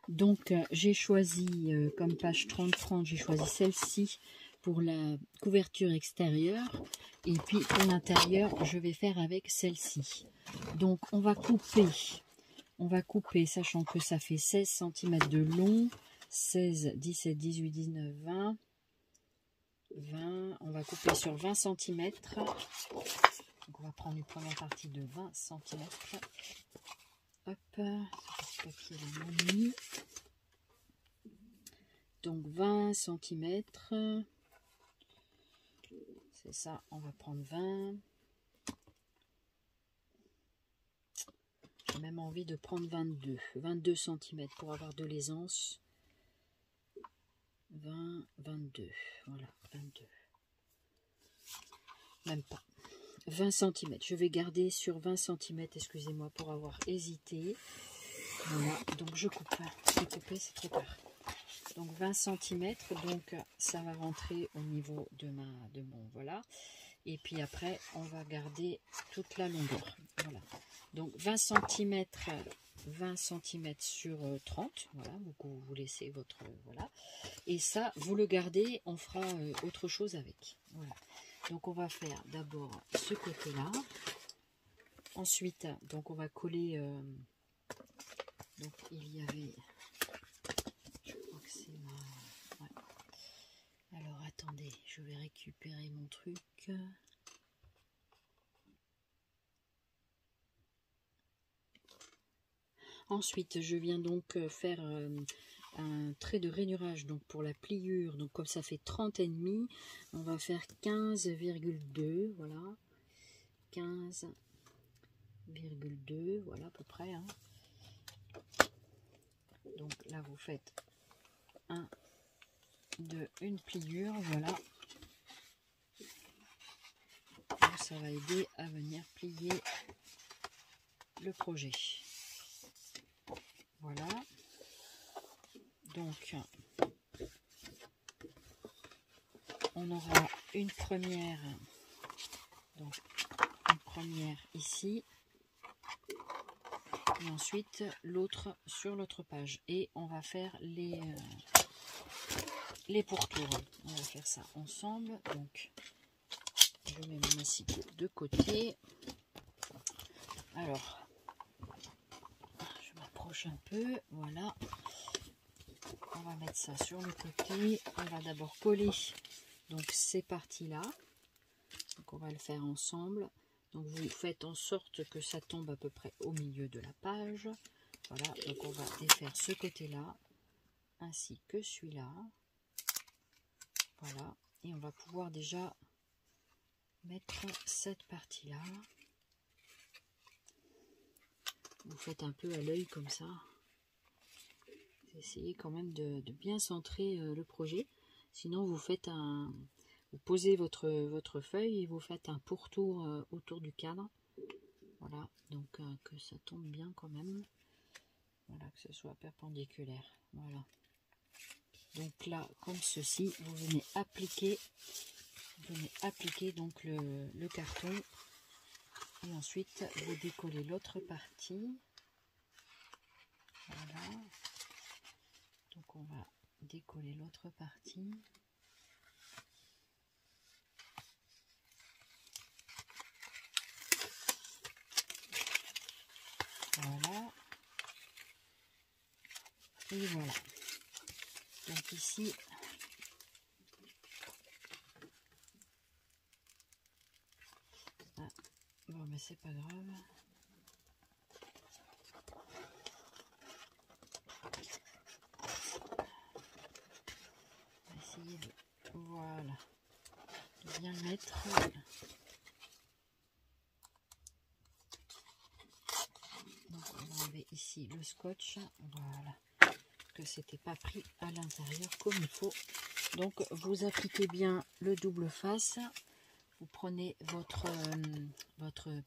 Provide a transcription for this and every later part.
Donc j'ai choisi comme page 30-30, j'ai choisi celle-ci pour la couverture extérieure. Et puis pour l'intérieur, je vais faire avec celle-ci. Donc on va couper, sachant que ça fait 16 cm de long, 16, 17, 18, 19, 20. 20, on va couper sur 20 cm. Donc on va prendre une première partie de 20 cm. Hop, ce papier est mal mis. Donc 20 cm. C'est ça, on va prendre 20. J'ai même envie de prendre 22 cm pour avoir de l'aisance. 20, 22, voilà, 22. Même pas. 20 cm, je vais garder sur 20 cm, excusez-moi pour avoir hésité. Voilà, donc je coupe. C'est coupé, c'est trop tard. Donc 20 cm, donc ça va rentrer au niveau de mon, voilà. Et puis après, on va garder toute la longueur. Voilà. Donc 20 cm sur 30, voilà, vous laissez votre, voilà. Et ça, vous le gardez, on fera autre chose avec. Voilà. Donc on va faire d'abord ce côté-là. Ensuite, donc on va coller, donc il y avait, je crois que c'est ma, ouais. Alors attendez, je vais récupérer mon truc. Ensuite, je viens donc faire un trait de rainurage donc pour la pliure. Donc comme ça fait 30,5, on va faire 15,2, voilà. 15,2, voilà à peu près. Hein. Donc là, vous faites une pliure, voilà. Donc, ça va aider à venir plier le projet. Voilà. Donc, on aura une première, donc une première ici, et ensuite l'autre sur l'autre page. Et on va faire les pourtours. On va faire ça ensemble. Donc, je mets mon massicot de côté. Alors, je m'approche un peu, voilà. On va mettre ça sur le côté. On va d'abord coller donc ces parties-là. Donc on va le faire ensemble. Donc vous faites en sorte que ça tombe à peu près au milieu de la page. Voilà, donc on va défaire ce côté-là, ainsi que celui-là. Voilà, et on va pouvoir déjà mettre cette partie-là. Vous faites un peu à l'œil comme ça. Essayez quand même de bien centrer le projet. Sinon, vous faites vous posez votre feuille et vous faites un pourtour autour du cadre. Voilà, donc que ça tombe bien quand même. Voilà, que ce soit perpendiculaire. Voilà. Donc là, comme ceci, vous venez appliquer donc le carton. Et ensuite, vous décollez l'autre partie. Voilà. Donc on va décoller l'autre partie. Voilà. Et voilà. Donc ici, bon mais c'est pas grave. On va essayer de, voilà, de bien le mettre. Donc on va enlever ici le scotch. Voilà. Que c'était pas pris à l'intérieur comme il faut. Donc vous appliquez bien le double face. Vous prenez votre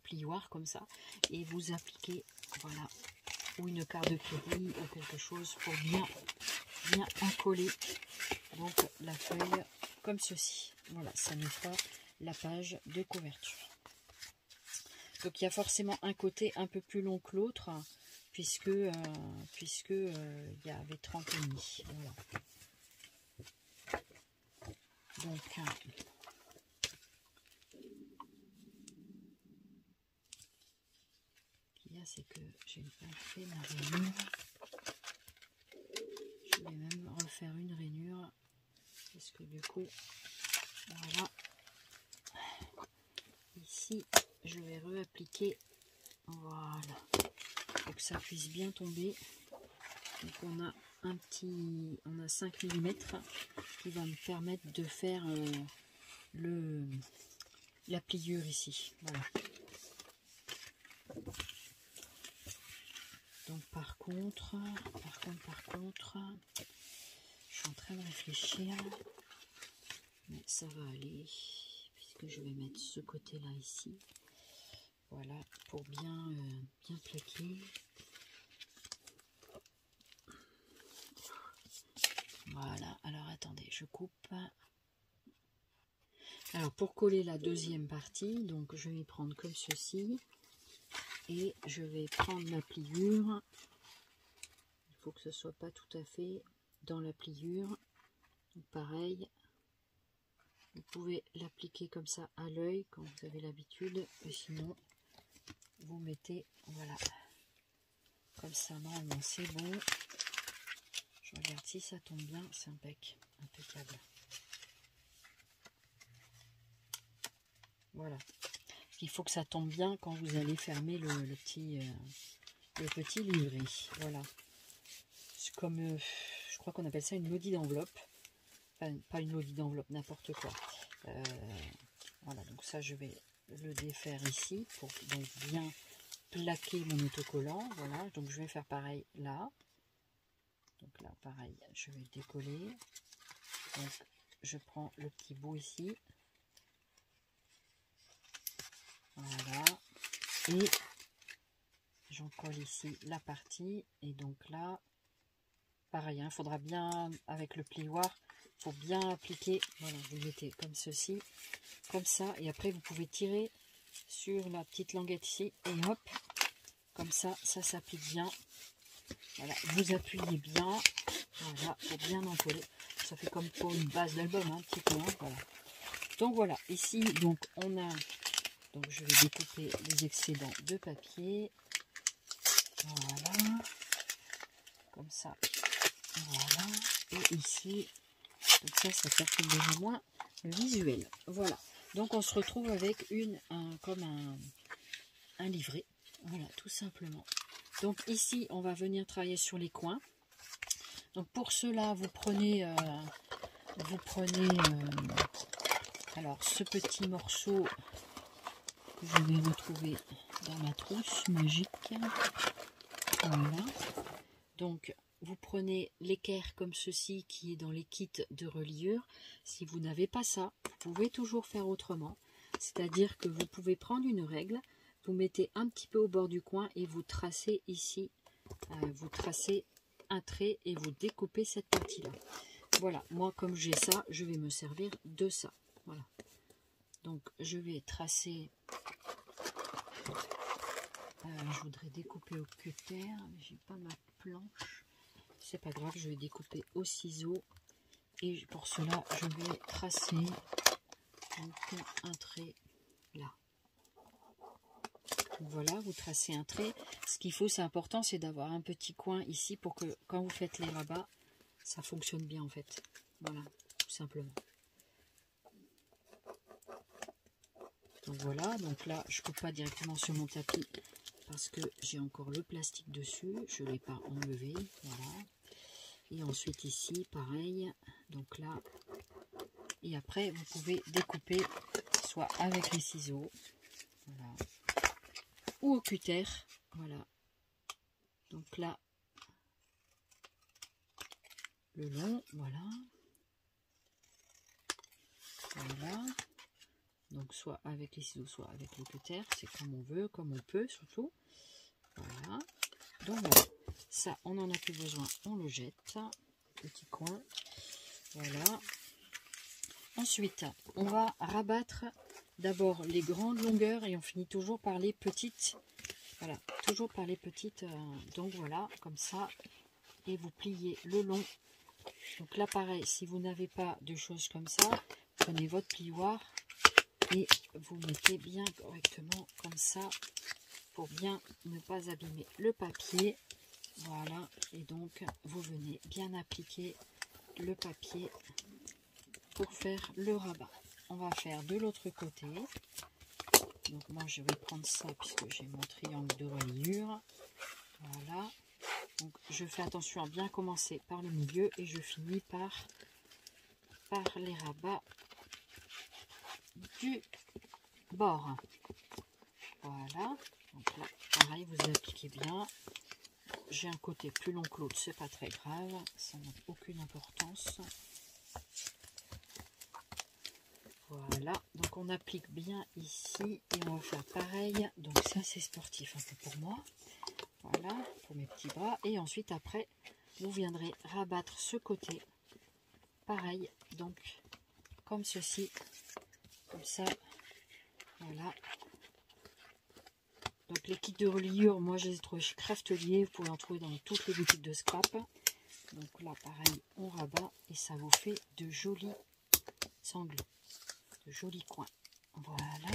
plioir comme ça et vous appliquez, voilà, ou une carte de crédit ou quelque chose pour bien encoller donc la feuille comme ceci. Voilà, ça nous fera la page de couverture. Donc il y a forcément un côté un peu plus long que l'autre. puisque il y avait 30,5. Voilà. Donc ce qu'il y a, c'est que j'ai pas fait ma rainure. Je vais même refaire une rainure parce que du coup, voilà, ici je vais réappliquer, voilà, pour que ça puisse bien tomber. Donc on a on a 5 mm qui va me permettre de faire la pliure ici. Voilà. Donc par contre, je suis en train de réfléchir, mais ça va aller, puisque je vais mettre ce côté-là ici. Voilà, pour bien plaquer. Voilà, alors attendez, je coupe. Alors pour coller la deuxième partie, donc je vais prendre comme ceci. Et je vais prendre ma pliure. Il faut que ce soit pas tout à fait dans la pliure. Donc pareil, vous pouvez l'appliquer comme ça à l'œil quand vous avez l'habitude. Et sinon, vous mettez, voilà, comme ça, normalement c'est bon. Je regarde si ça tombe bien, c'est impeccable. Voilà. Il faut que ça tombe bien quand vous allez fermer le petit livret. Voilà. C'est comme, je crois qu'on appelle ça une lodi d'enveloppe. Enfin, pas une lodi d'enveloppe, n'importe quoi. Voilà, donc ça je vais le défaire ici pour donc bien plaquer mon autocollant. Voilà, donc je vais faire pareil là. Donc là, pareil, je vais décoller. Donc je prends le petit bout ici. Voilà, et j'en colle ici la partie, et donc là, pareil, il faudra bien, avec le plioir, il faut bien appliquer, voilà, vous le mettez comme ceci, comme ça, et après vous pouvez tirer sur la petite languette ici, et hop, comme ça, ça s'applique bien, voilà, vous appuyez bien, voilà, pour bien encoller, ça fait comme pour une base d'album, un petit peu, voilà. Donc voilà, ici, donc on a... Donc je vais découper les excédents de papier. Voilà. Comme ça. Voilà. Et ici, donc ça perturbe déjà moins le visuel. Voilà. Donc on se retrouve avec comme un livret. Voilà, tout simplement. Donc ici, on va venir travailler sur les coins. Donc pour cela, vous prenez alors ce petit morceau. Je vais retrouver dans ma trousse magique. Voilà. Donc, vous prenez l'équerre comme ceci qui est dans les kits de reliure. Si vous n'avez pas ça, vous pouvez toujours faire autrement. C'est-à-dire que vous pouvez prendre une règle, vous mettez un petit peu au bord du coin et vous tracez ici, vous tracez un trait et vous découpez cette partie-là. Voilà, moi comme j'ai ça, je vais me servir de ça. Voilà. Donc je vais tracer, je voudrais découper au cutter, mais j'ai pas ma planche, c'est pas grave, je vais découper au ciseau, et pour cela je vais tracer donc un trait là. Donc voilà, vous tracez un trait, ce qu'il faut, c'est important, c'est d'avoir un petit coin ici pour que quand vous faites les rabats, ça fonctionne bien en fait, voilà, tout simplement. Donc voilà, donc là je coupe pas directement sur mon tapis parce que j'ai encore le plastique dessus, je ne l'ai pas enlevé, voilà. Et ensuite ici pareil, donc là, et après vous pouvez découper soit avec les ciseaux, voilà, ou au cutter, voilà. Donc là, le long, voilà, voilà. Donc soit avec les ciseaux, soit avec le cutter, c'est comme on veut, comme on peut surtout. Voilà. Donc voilà, ça on n'en a plus besoin, on le jette. Petit coin. Voilà. Ensuite, on va rabattre d'abord les grandes longueurs et on finit toujours par les petites Voilà, toujours par les petites, donc voilà, comme ça, et vous pliez le long. Donc là, pareil, si vous n'avez pas de choses comme ça, prenez votre plioir et vous mettez bien correctement comme ça, pour bien ne pas abîmer le papier. Voilà, et donc vous venez bien appliquer le papier pour faire le rabat. On va faire de l'autre côté. Donc moi je vais prendre ça puisque j'ai mon triangle de reliure. Voilà. Donc je fais attention à bien commencer par le milieu et je finis par les rabats du bord. Voilà. Donc là, pareil, vous appliquez bien. J'ai un côté plus long que l'autre, c'est pas très grave, ça n'a aucune importance. Voilà, donc on applique bien ici et on va faire pareil. Donc ça c'est sportif un peu pour moi. Voilà, pour mes petits bras. Et ensuite après, vous viendrez rabattre ce côté. Pareil, donc comme ceci, comme ça. Voilà. Donc les kits de reliure, moi je les ai trouvés chez Craftelier. Vous pouvez en trouver dans toutes les boutiques de scrap. Donc là pareil, on rabat et ça vous fait de jolis sanglots, de jolis coins. Voilà.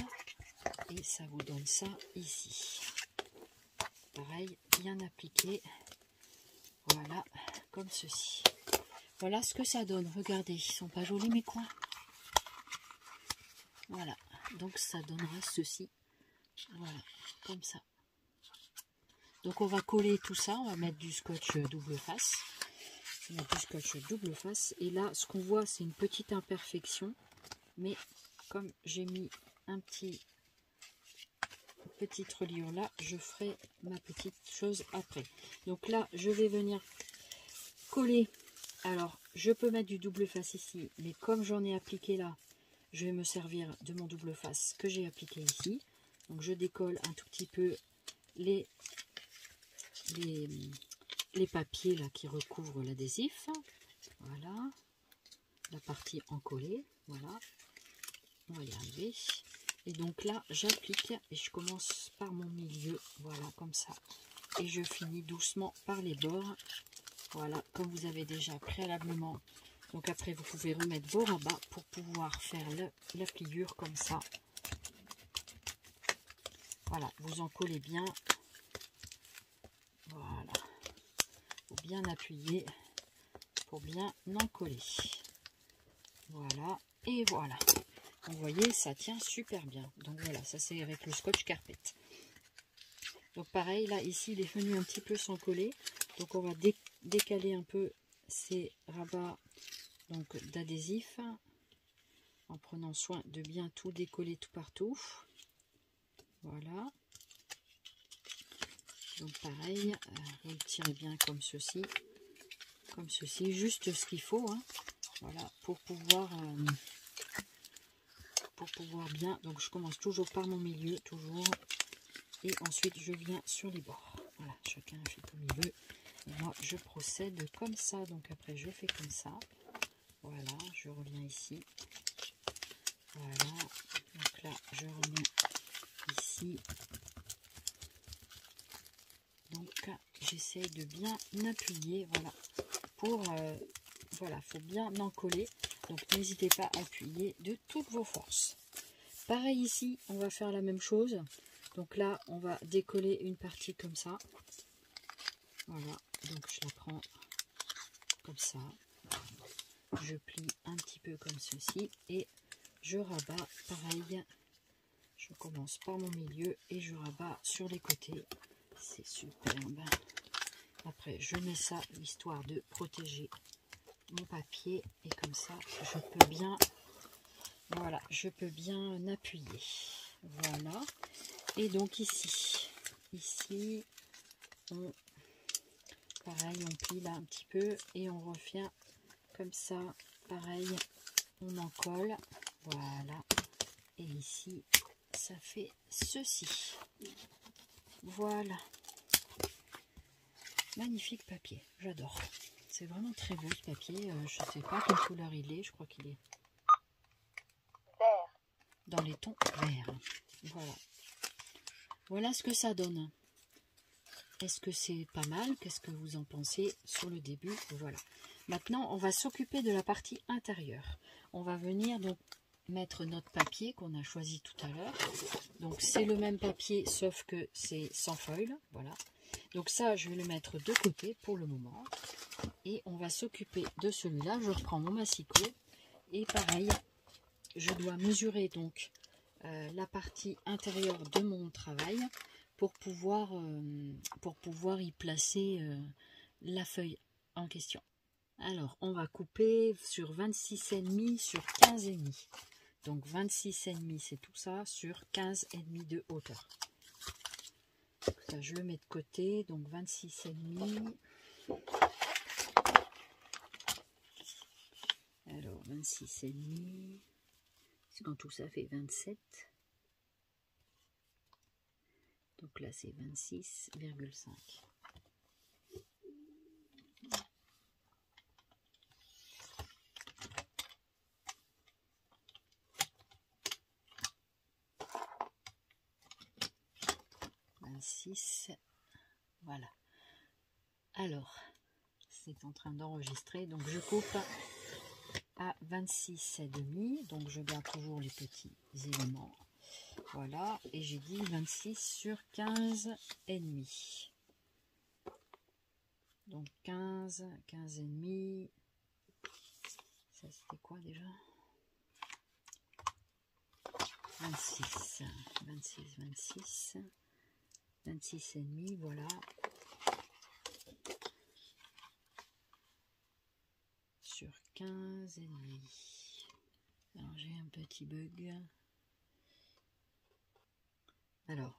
Et ça vous donne ça ici. Pareil, bien appliqué. Voilà, comme ceci. Voilà ce que ça donne. Regardez, ils sont pas jolis mes coins. Voilà, donc ça donnera ceci. Voilà, comme ça. Donc on va coller tout ça, on va mettre du scotch double face. On va mettre du scotch double face. Et là, ce qu'on voit, c'est une petite imperfection. Mais comme j'ai mis un petite reliure là, je ferai ma petite chose après. Donc là, je vais venir coller. Alors, je peux mettre du double face ici, mais comme j'en ai appliqué là, je vais me servir de mon double face que j'ai appliqué ici. Donc je décolle un tout petit peu les papiers là qui recouvrent l'adhésif. Voilà, la partie encollée. Voilà, on va y arriver. Et donc là, j'applique et je commence par mon milieu. Voilà, comme ça. Et je finis doucement par les bords. Voilà, comme vous avez déjà préalablement. Donc après, vous pouvez remettre vos rabats pour pouvoir faire la pliure comme ça. Voilà, vous en collez bien. Voilà. Faut bien appuyer pour bien en coller. Voilà, et voilà. Vous voyez, ça tient super bien. Donc voilà, ça c'est avec le scotch carpet. Donc pareil, là, ici, il est venu un petit peu sans coller. Donc on va décaler un peu ces rabats d'adhésif en prenant soin de bien tout décoller tout partout. Voilà. Donc pareil, vous le tirez bien comme ceci, juste ce qu'il faut, hein. Voilà, pour pouvoir bien. Donc je commence toujours par mon milieu, toujours, et ensuite je viens sur les bords. Voilà, chacun fait comme il veut. Et moi je procède comme ça. Donc après je fais comme ça. Voilà, je reviens ici. Voilà, donc là je remets ici. Donc j'essaye de bien appuyer, voilà, pour voilà, faut bien en coller. Donc n'hésitez pas à appuyer de toutes vos forces. Pareil ici, on va faire la même chose. Donc là, on va décoller une partie comme ça. Voilà, donc je la prends comme ça. Je plie un petit peu comme ceci et je rabats pareil. Je commence par mon milieu et je rabats sur les côtés. C'est superbe. Après, je mets ça histoire de protéger mon papier et comme ça, je peux bien, voilà, je peux bien appuyer. Voilà. Et donc ici, pareil, on plie là un petit peu et on refait comme ça. Pareil, on en colle. Voilà. Et ici, ça fait ceci. Voilà. Magnifique papier, j'adore. C'est vraiment très beau ce papier. Je ne sais pas quelle couleur il est. Je crois qu'il est vert. Dans les tons verts. Voilà. Voilà ce que ça donne. est-ce que c'est pas mal? Qu'est-ce que vous en pensez sur le début? Voilà. Maintenant, on va s'occuper de la partie intérieure. On va venir donc mettre notre papier qu'on a choisi tout à l'heure. Donc c'est le même papier sauf que c'est sans foil. Voilà. Donc ça, je vais le mettre de côté pour le moment. Et on va s'occuper de celui-là. Je reprends mon massicot. Et pareil, je dois mesurer donc la partie intérieure de mon travail pour pouvoir y placer la feuille en question. Alors, on va couper sur 26,5 sur 15,5. Donc 26,5, c'est tout ça sur 15,5 de hauteur. Ça, je le mets de côté. Donc 26,5. Alors 26,5. Quand tout ça fait 27. Donc là, c'est 26,5. Voilà. Alors, c'est en train d'enregistrer. Donc, je coupe à 26,5. Donc, je garde toujours les petits éléments. Voilà. Et j'ai dit 26 sur 15,5. Donc, 15, 15,5. Ça, c'était quoi déjà? 26, 26,5, voilà. Sur 15,5. Alors, j'ai un petit bug. Alors,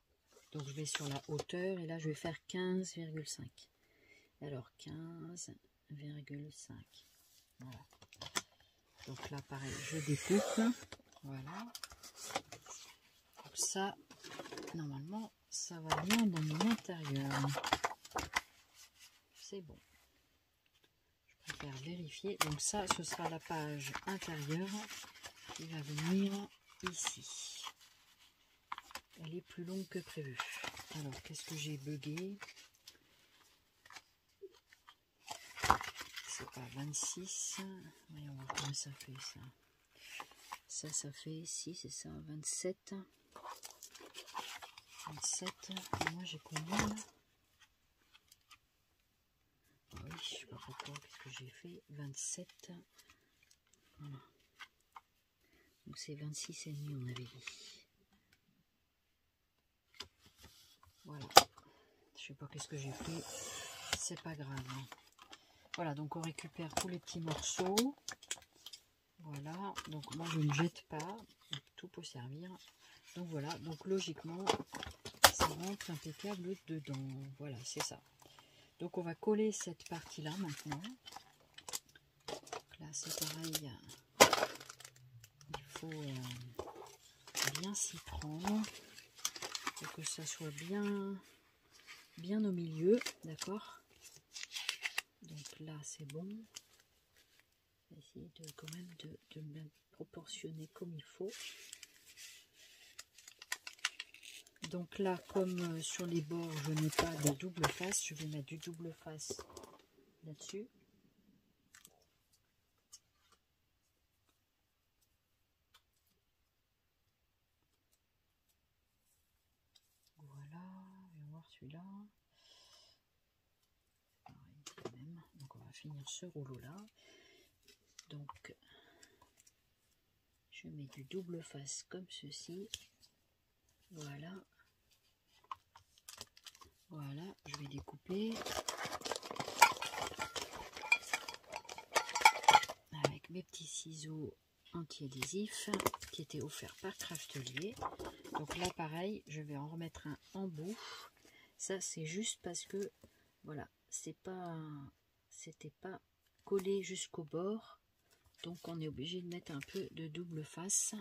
donc je vais sur la hauteur et là, je vais faire 15,5. Alors, 15,5. Voilà. Donc là, pareil, je découpe. Voilà. Donc ça, normalement, ça va bien dans mon intérieur. C'est bon. Je préfère vérifier. Donc ça, ce sera la page intérieure qui va venir ici. Elle est plus longue que prévu. Alors, qu'est-ce que j'ai bugué? C'est pas 26. Voyons voir comment ça fait ça. Ça fait, si c'est ça, 27. 27. Et moi, j'ai combien là? Ah oui, je sais pas pourquoi. Qu'est-ce que j'ai fait? 27. Voilà. Donc, c'est 26,5, on avait dit. Voilà. Je sais pas qu'est-ce que j'ai fait. C'est pas grave. Hein. Voilà, donc on récupère tous les petits morceaux. Voilà, donc moi je ne jette pas, tout peut servir. Donc voilà, donc logiquement, ça rentre impeccable dedans. Voilà, c'est ça. Donc on va coller cette partie-là maintenant. Donc là c'est pareil, il faut bien s'y prendre pour que ça soit bien au milieu, d'accord? Donc là c'est bon. Je vais essayer de quand même de me proportionner comme il faut. Donc là, comme sur les bords, je n'ai pas de double face, je vais mettre du double face là-dessus. Voilà, on va voir celui-là. Pareil, même. Donc on va finir ce rouleau-là. Donc, je mets du double face comme ceci. Voilà. Voilà, je vais découper. Avec mes petits ciseaux anti-adhésifs qui étaient offerts par Craftelier. Donc là, pareil, je vais en remettre un en bout. Ça, c'est juste parce que, voilà, c'était pas collé jusqu'au bord. Donc, on est obligé de mettre un peu de double face.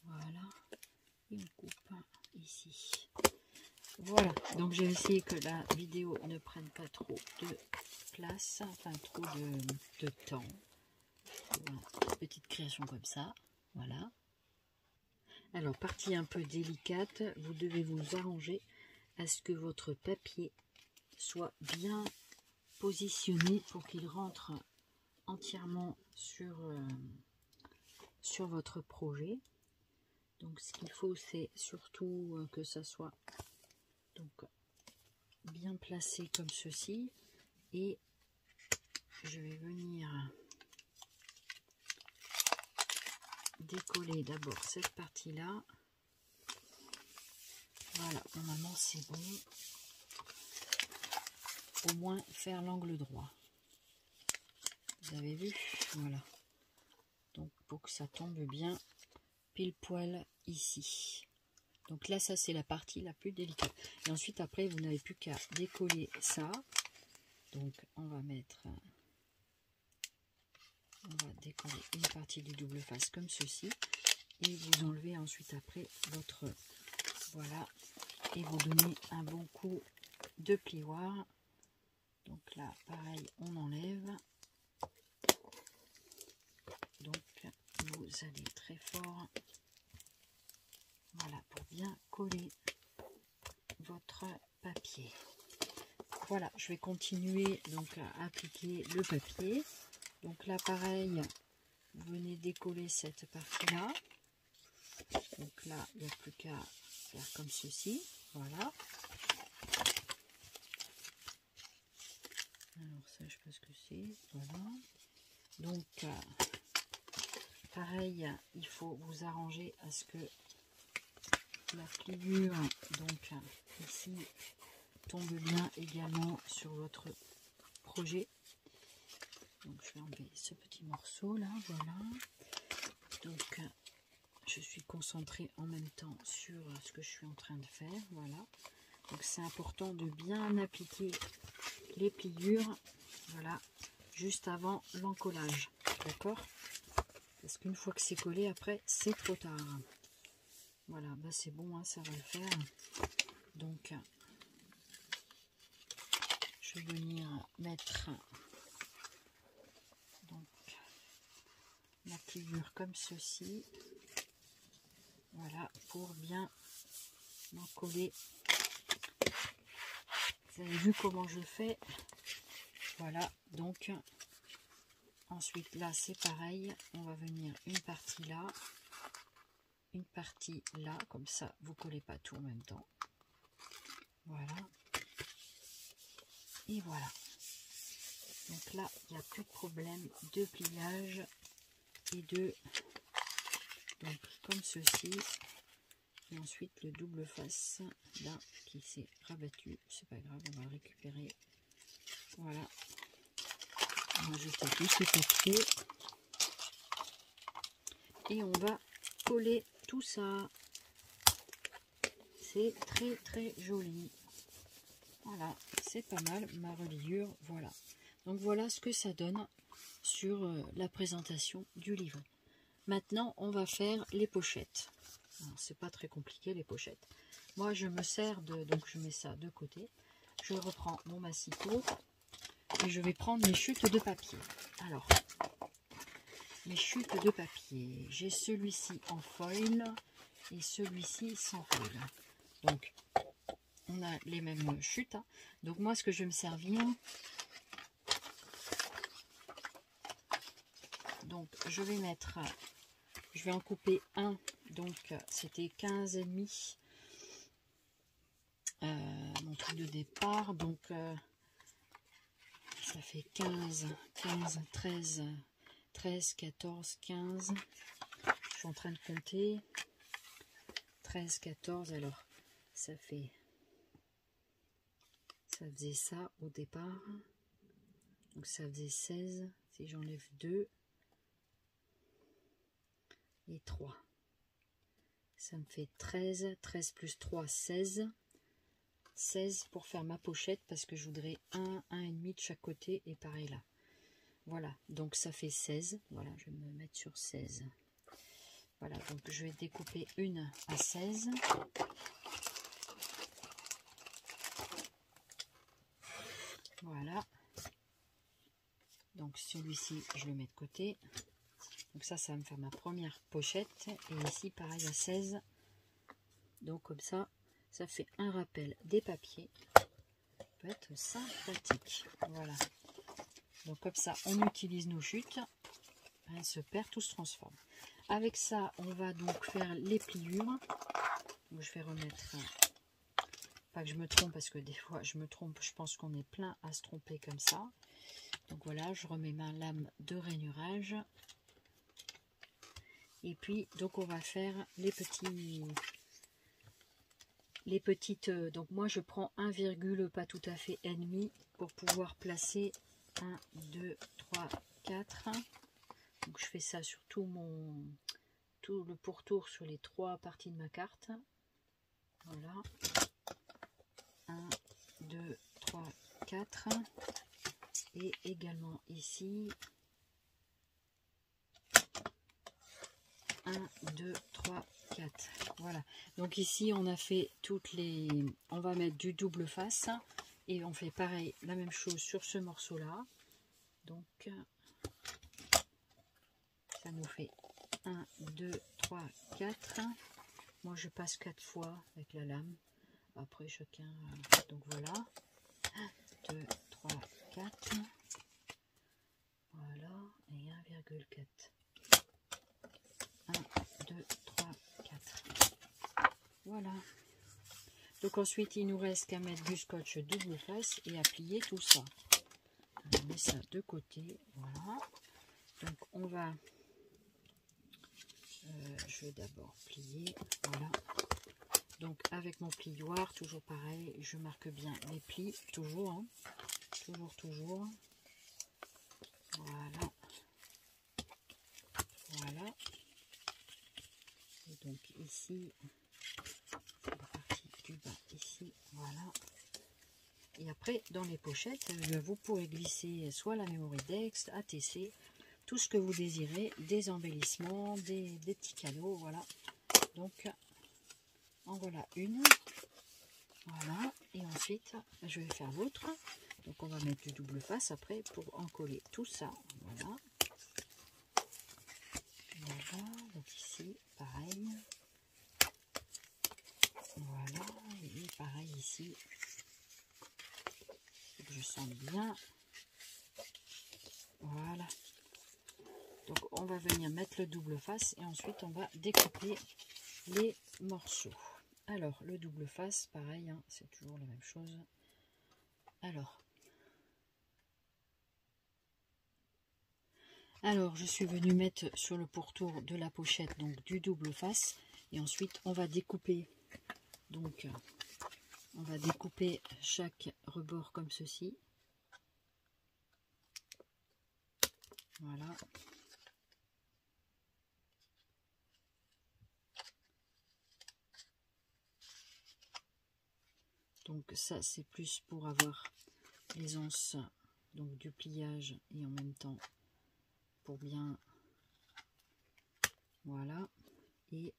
Voilà. Et on coupe ici. Voilà. Donc, j'ai essayé que la vidéo ne prenne pas trop de place, enfin, trop de temps. Voilà. Petite création comme ça. Voilà. Alors, partie un peu délicate, vous devez vous arranger à ce que votre papier soit bien positionné pour qu'il rentre entièrement sur votre projet. Donc ce qu'il faut, c'est surtout que ça soit donc bien placé comme ceci, et je vais venir décoller d'abord cette partie là. Voilà, normalement c'est bon. Au moins faire l'angle droit. Vous avez vu? Voilà. Donc pour que ça tombe bien pile poil ici. Donc là, ça c'est la partie la plus délicate. Et ensuite après, vous n'avez plus qu'à décoller ça. Donc on va décoller une partie du double face comme ceci. Et vous enlevez ensuite après votre... Voilà. Et vous donnez un bon coup de plioir. Donc là, pareil, on enlève. Donc vous allez très fort. Voilà, pour bien coller votre papier. Voilà, je vais continuer donc à appliquer le papier. Donc là, pareil, vous venez décoller cette partie-là. Donc là, il n'y a plus qu'à faire comme ceci. Voilà. Alors ça, je sais pas ce que c'est. Voilà. Donc, pareil, il faut vous arranger à ce que la pliure, donc ici, tombe bien également sur votre projet. Donc je vais enlever ce petit morceau là, voilà. Donc je suis concentrée en même temps sur ce que je suis en train de faire, voilà. Donc c'est important de bien appliquer les pliures, voilà, juste avant l'encollage, d'accord? Parce qu'une fois que c'est collé, après c'est trop tard. Voilà, bah c'est bon, hein, ça va le faire. Donc je vais venir mettre donc ma pliure comme ceci, voilà, pour bien m'encoller. Vous avez vu comment je fais, voilà. Donc ensuite là c'est pareil, on va venir une partie là, une partie là, comme ça vous collez pas tout en même temps, voilà, et voilà. Donc là il n'y a plus de problème de pliage et de... Donc comme ceci, et ensuite le double face là qui s'est rabattu, c'est pas grave, on va le récupérer. Voilà, on va jeter tout ce papier et on va coller tout ça. C'est très très joli. Voilà, c'est pas mal ma reliure. Voilà, donc voilà ce que ça donne sur la présentation du livre. Maintenant, on va faire les pochettes. C'est pas très compliqué les pochettes. Moi, je me sers de... Donc, je mets ça de côté. Je reprends mon massicot et je vais prendre mes chutes de papier. Alors, mes chutes de papier. J'ai celui-ci en foil et celui-ci sans foil. Donc, on a les mêmes chutes. Hein. Donc, moi, ce que je vais me servir... Donc, je vais mettre... Je vais en couper un, donc c'était 15,5 mon truc de départ, donc ça fait 15, 13, 14, 15, je suis en train de compter, 13, 14, alors ça faisait ça au départ, donc ça faisait 16, si j'enlève 2, et 3, ça me fait 13, 13 plus 3, 16, 16 pour faire ma pochette, parce que je voudrais 1,5 de chaque côté, et pareil là. Voilà, donc ça fait 16, voilà, je vais me mettre sur 16. Voilà, donc je vais découper une à 16. Voilà. Donc celui-ci, je le mets de côté. Donc ça va me faire ma première pochette. Et ici, pareil à 16. Donc comme ça, Ça fait un rappel des papiers. Ça peut être sympathique. Voilà. Donc comme ça, on utilise nos chutes. Rien se perd, tout se transforme. Avec ça, on va donc faire les pliures. Donc, je vais remettre... Pas que je me trompe, parce que des fois, je me trompe. Je pense qu'on est plein à se tromper comme ça. Donc voilà, je remets ma lame de rainurage. Et puis, donc on va faire les petites... donc moi, je prends 1, pas tout à fait et demi pour pouvoir placer 1, 2, 3, 4. Donc je fais ça sur tout le pourtour sur les 3 parties de ma carte. Voilà. 1, 2, 3, 4. Et également ici. 1, 2, 3, 4. Voilà. Donc ici, on a fait toutes les... On va mettre du double face. Et on fait pareil, la même chose sur ce morceau-là. Donc, ça nous fait 1, 2, 3, 4. Moi, je passe 4 fois avec la lame. Après, chacun... donc voilà. 1, 2, 3, 4. Voilà. Et 1,4. 1, 2, 3, 4. Voilà. Donc ensuite, il nous reste qu'à mettre du scotch double face et à plier tout ça. On met ça de côté. Voilà. Donc on va... je vais d'abord plier. Voilà. Donc avec mon plioir, toujours pareil, je marque bien les plis. Toujours. Hein. Toujours. Voilà. Voilà. Et donc ici, la partie du bas ici, voilà. Et après, dans les pochettes, vous pourrez glisser soit la Memory-Dex, ATC, tout ce que vous désirez, des embellissements, des petits cadeaux, voilà. Donc, en voilà une. Voilà. Et ensuite, je vais faire l'autre. Donc, on va mettre du double face après pour en coller tout ça. Voilà. Voilà, donc ici, pareil. Voilà, et pareil ici. Je sens bien. Voilà. Donc, on va venir mettre le double face et ensuite, on va découper les morceaux. Alors, le double face, pareil, hein, c'est toujours la même chose. Alors, je suis venue mettre sur le pourtour de la pochette donc du double face et ensuite on va découper. Donc, on va découper chaque rebord comme ceci. Voilà. Donc ça c'est plus pour avoir l'aisance donc du pliage et en même temps pour bien, voilà, et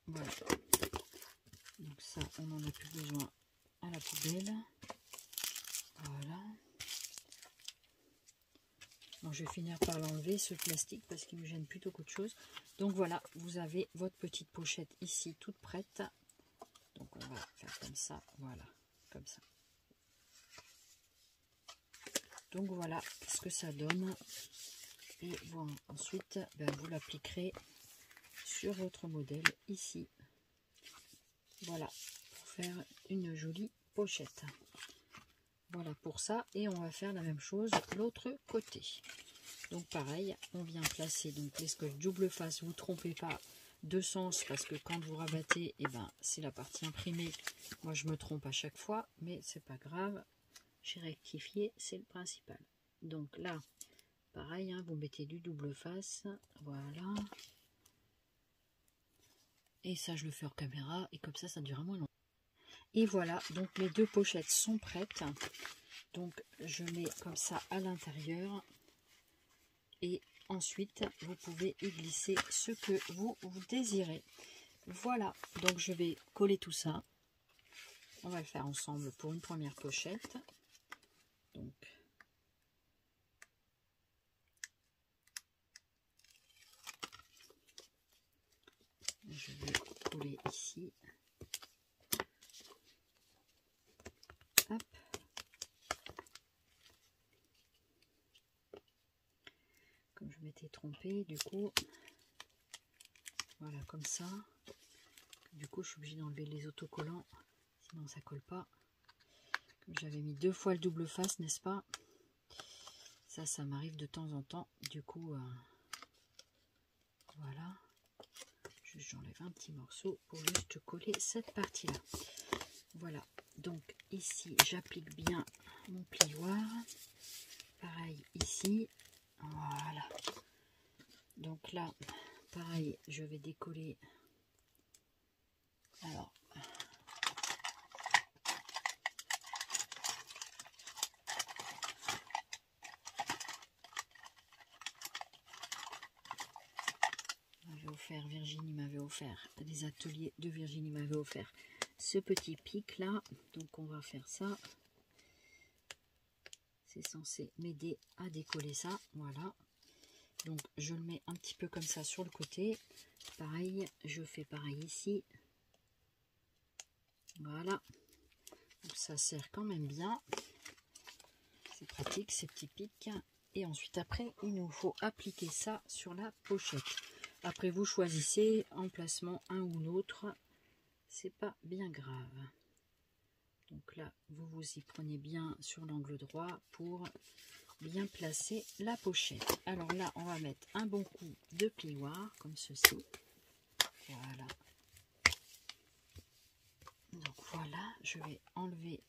voilà. Donc ça on n'en a plus besoin, à la poubelle. Voilà. Bon, je vais finir par l'enlever ce plastique parce qu'il me gêne plutôt qu'autre chose. Donc voilà, vous avez votre petite pochette ici toute prête. Donc on va faire comme ça, voilà, comme ça. Donc voilà ce que ça donne. Et bon, ensuite, vous l'appliquerez sur votre modèle ici. Voilà, pour faire une jolie pochette. Voilà pour ça. Et on va faire la même chose de l'autre côté. Donc pareil, on vient placer donc les scotch double face. Vous ne trompez pas de sens parce que quand vous rabattez, c'est la partie imprimée. Moi, je me trompe à chaque fois, mais c'est pas grave. J'ai rectifié, c'est le principal. Donc là, pareil, hein, vous mettez du double face, voilà. Et ça, je le fais en caméra, et comme ça dure moins longtemps. Et voilà, donc les deux pochettes sont prêtes. Donc je mets comme ça à l'intérieur. Et ensuite, vous pouvez y glisser ce que vous désirez. Voilà, donc je vais coller tout ça. On va le faire ensemble pour une première pochette. Donc, je vais coller ici. Hop. Comme je m'étais trompée, du coup, voilà, comme ça. Du coup, je suis obligée d'enlever les autocollants, sinon ça colle pas. Comme j'avais mis 2 fois le double face, n'est-ce pas? Ça m'arrive de temps en temps. Du coup, voilà. J'enlève un petit morceau pour juste coller cette partie-là. Voilà. Donc ici, j'applique bien mon plioir. Pareil ici. Voilà. Donc là, pareil, je vais décoller. Alors, Virginie m'avait offert, les ateliers de Virginie m'avaient offert ce petit pic là. Donc on va faire ça. C'est censé m'aider à décoller ça. Voilà. Donc je le mets un petit peu comme ça sur le côté. Pareil, je fais pareil ici. Voilà. Donc ça sert quand même bien. C'est pratique ces petits pics. Et ensuite après, il nous faut appliquer ça sur la pochette. Après vous choisissez emplacement un ou l'autre. C'est pas bien grave. Donc là, vous vous y prenez bien sur l'angle droit pour bien placer la pochette. Alors là, on va mettre un bon coup de plioir comme ceci. Voilà. Donc voilà, je vais enlever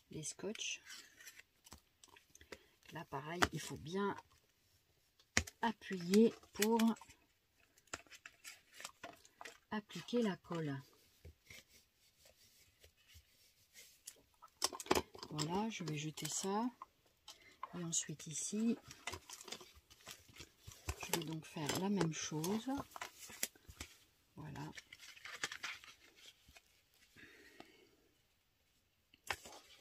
les scotch. Là, pareil, il faut bien appuyer pour appliquer la colle. Voilà, je vais jeter ça. Et ensuite ici, je vais donc faire la même chose. Voilà.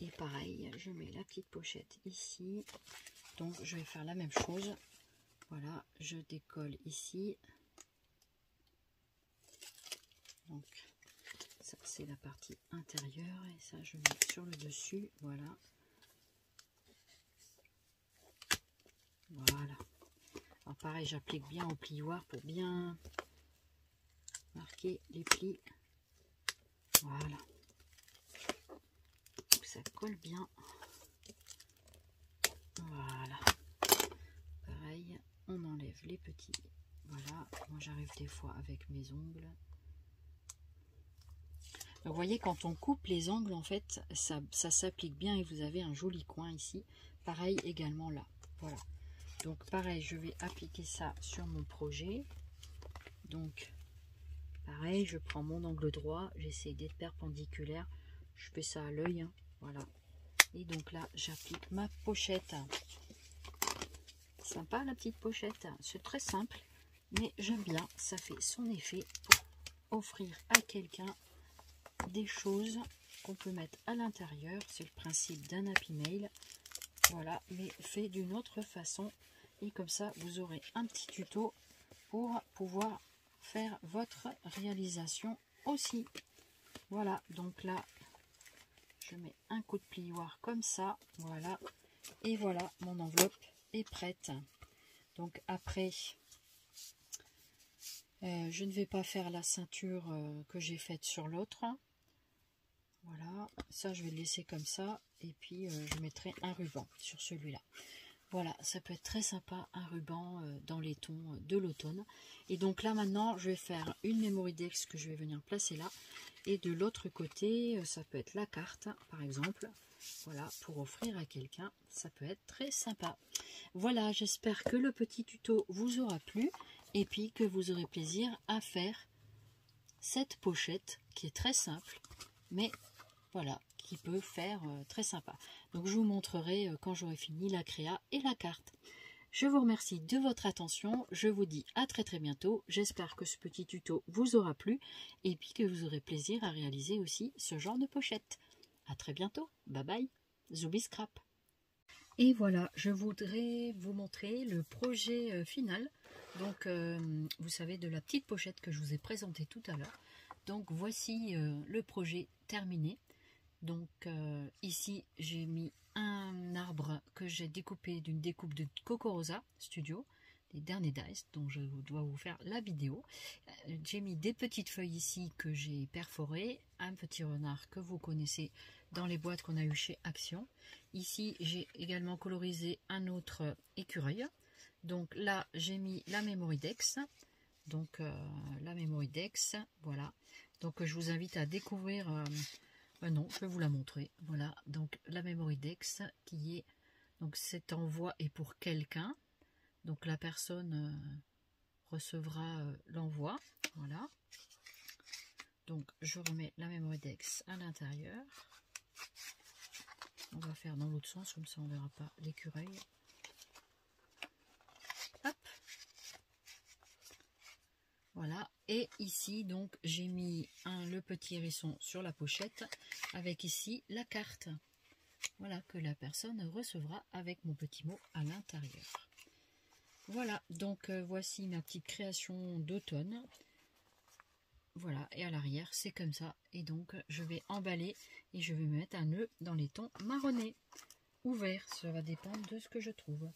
Et pareil, je mets la petite pochette ici. Donc je vais faire la même chose. Voilà, je décolle ici. Donc ça c'est la partie intérieure et ça je mets sur le dessus. Voilà. Voilà. Alors pareil, j'applique bien au plioir pour bien marquer les plis. Voilà. Donc ça colle bien. Voilà. Pareil, on enlève les petits. Voilà. Moi j'arrive des fois avec mes ongles. Donc, vous voyez, quand on coupe les angles, en fait, ça s'applique bien et vous avez un joli coin ici. Pareil également là. Voilà. Donc pareil, je vais appliquer ça sur mon projet. Donc pareil, je prends mon angle droit, j'essaie d'être perpendiculaire. Je fais ça à l'œil, hein, voilà. Et donc là, j'applique ma pochette. Sympa la petite pochette, c'est très simple, mais j'aime bien. Ça fait son effet pour offrir à quelqu'un des choses qu'on peut mettre à l'intérieur. C'est le principe d'un Happy Mail. Voilà, mais fait d'une autre façon. Et comme ça, vous aurez un petit tuto pour pouvoir faire votre réalisation aussi. Voilà, donc là, je mets un coup de plioir comme ça. Voilà, et voilà, mon enveloppe est prête. Donc après, je ne vais pas faire la ceinture que j'ai faite sur l'autre. Voilà, ça je vais le laisser comme ça. Et puis je mettrai un ruban sur celui-là. Voilà, ça peut être très sympa, un ruban dans les tons de l'automne. Et donc là maintenant, je vais faire une mémoridex que je vais venir placer là. Et de l'autre côté, ça peut être la carte, par exemple. Voilà, pour offrir à quelqu'un, ça peut être très sympa. Voilà, j'espère que le petit tuto vous aura plu. Et puis que vous aurez plaisir à faire cette pochette qui est très simple. Mais voilà, qui peut faire très sympa. Donc je vous montrerai quand j'aurai fini la créa et la carte. Je vous remercie de votre attention. Je vous dis à très très bientôt. J'espère que ce petit tuto vous aura plu et puis que vous aurez plaisir à réaliser aussi ce genre de pochette. À très bientôt. Bye bye. Zoubi Scrap. Et voilà, je voudrais vous montrer le projet final. Donc vous savez, de la petite pochette que je vous ai présentée tout à l'heure. Donc voici le projet terminé. Donc ici j'ai mis un arbre que j'ai découpé d'une découpe de Coco Rosa Studio, les derniers dice dont je dois vous faire la vidéo. J'ai mis des petites feuilles ici que j'ai perforées, un petit renard que vous connaissez dans les boîtes qu'on a eu chez Action. Ici j'ai également colorisé un autre écureuil. Donc là j'ai mis la Mémoridex. Donc la Mémoridex, voilà. Donc je vous invite à découvrir, non, je vais vous la montrer. Voilà, donc la Mémoridex qui est, donc cet envoi est pour quelqu'un. Donc la personne recevra l'envoi, voilà. Donc je remets la Mémoridex à l'intérieur. On va faire dans l'autre sens, comme ça on ne verra pas l'écureuil. Hop. Voilà, et ici donc j'ai mis le petit hérisson sur la pochette avec ici la carte. Voilà, que la personne recevra avec mon petit mot à l'intérieur. Voilà, donc voici ma petite création d'automne. Voilà, et à l'arrière c'est comme ça. Et donc je vais emballer et je vais mettre un nœud dans les tons marronnés ou verts. Ça va dépendre de ce que je trouve.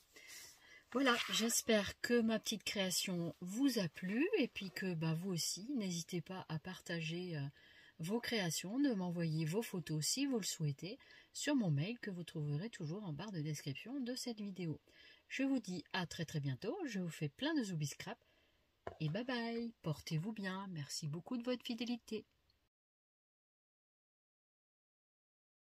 Voilà, j'espère que ma petite création vous a plu et puis que vous aussi, n'hésitez pas à partager vos créations, de m'envoyer vos photos si vous le souhaitez sur mon mail que vous trouverez toujours en barre de description de cette vidéo. Je vous dis à très bientôt, je vous fais plein de zoubis scrap et bye bye, portez-vous bien, merci beaucoup de votre fidélité.